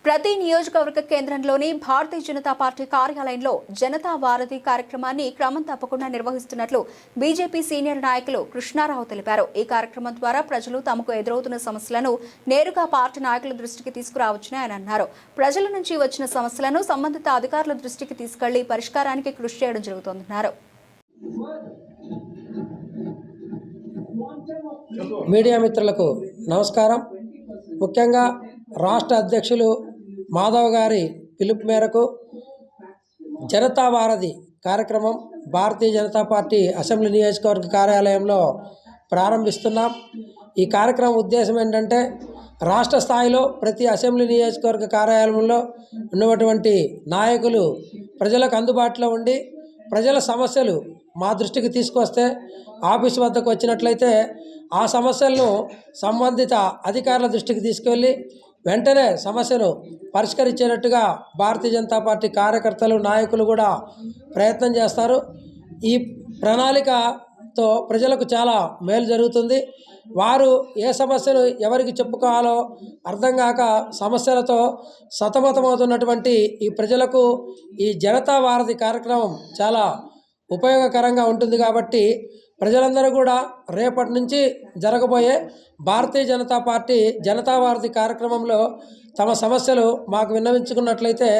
ప్రతి నియోజకవర్గ కేంద్రంలోని భారతీయ జనతా పార్టీ కార్యాలయంలో జనతా వారధి కార్యక్రమాన్ని క్రమం తప్పకుండా నిర్వహిస్తున్నట్లు బీజేపీ సీనియర్ నాయకులు కృష్ణారావు తెలిపారు. ఈ కార్యక్రమం ద్వారా ప్రజలు తమకు ఎదురవుతున్న సమస్యలను నేరుగా పార్టీ నాయకుల దృష్టికి తీసుకురావచ్చని ఆయన అన్నారు. ప్రజల నుంచి వచ్చిన సమస్యలను సంబంధిత అధికారుల దృష్టికి తీసుకెళ్లి పరిష్కారానికి కృషి చేయడం జరుగుతోందన్నారు. మీడియా మిత్రులకు నమస్కారం. ముఖ్యంగా రాష్ట్ర అధ్యక్షులు మాధవ్ గారి పిలుపు మేరకు జనతా వారధి కార్యక్రమం భారతీయ జనతా పార్టీ అసెంబ్లీ నియోజకవర్గ కార్యాలయంలో ప్రారంభిస్తున్నాం. ఈ కార్యక్రమం ఉద్దేశం ఏంటంటే రాష్ట్ర స్థాయిలో ప్రతి అసెంబ్లీ నియోజకవర్గ కార్యాలయంలో ఉన్నటువంటి నాయకులు ప్రజలకు అందుబాటులో ఉండి ప్రజల సమస్యలు మా దృష్టికి తీసుకొస్తే ఆఫీస్ వద్దకు వచ్చినట్లయితే ఆ సమస్యలను సంబంధిత అధికారుల దృష్టికి తీసుకెళ్ళి వెంటనే సమస్యను పరిష్కరించేటట్టుగా భారతీయ జనతా పార్టీ కార్యకర్తలు నాయకులు కూడా ప్రయత్నం చేస్తారు. ఈ ప్రణాళికతో ప్రజలకు చాలా మేలు జరుగుతుంది. వారు ఏ సమస్యను ఎవరికి చెప్పుకోవాలో అర్థం కాక సమస్యలతో సతమతమవుతున్నటువంటి ఈ ప్రజలకు ఈ జనతా వారధి కార్యక్రమం చాలా ఉపయోగకరంగా ఉంటుంది. కాబట్టి ప్రజలందరూ కూడా రేపటి నుంచి జరగబోయే భారతీయ జనతా పార్టీ జనతా వారధి కార్యక్రమంలో తమ సమస్యలు మాకు విన్నవించుకున్నట్లయితే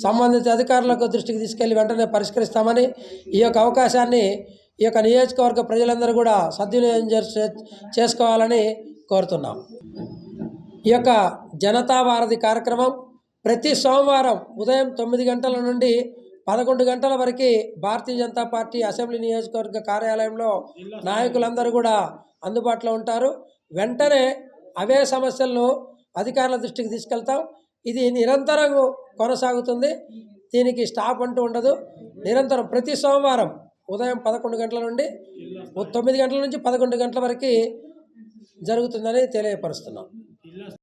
సంబంధిత అధికారులకు దృష్టికి తీసుకెళ్లి వెంటనే పరిష్కరిస్తామని, ఈ యొక్క అవకాశాన్ని ఈ యొక్క నియోజకవర్గ ప్రజలందరూ కూడా సద్వినియోగం చేసుకోవాలని కోరుతున్నాం. ఈ యొక్క జనతా వారధి కార్యక్రమం ప్రతి సోమవారం ఉదయం 9 గంటల నుండి 11 గంటల వరకు భారతీయ జనతా పార్టీ అసెంబ్లీ నియోజకవర్గ కార్యాలయంలో నాయకులందరూ కూడా అందుబాటులో ఉంటారు. వెంటనే అవే సమస్యలను అధికారుల దృష్టికి తీసుకెళ్తాం. ఇది నిరంతరం కొనసాగుతుంది. దీనికి స్టాప్ అంటూ ఉండదు. నిరంతరం ప్రతి సోమవారం ఉదయం 11 గంటల నుండి 9 గంటల నుంచి 11 గంటల వరకు జరుగుతుందని తెలియపరుస్తున్నాం.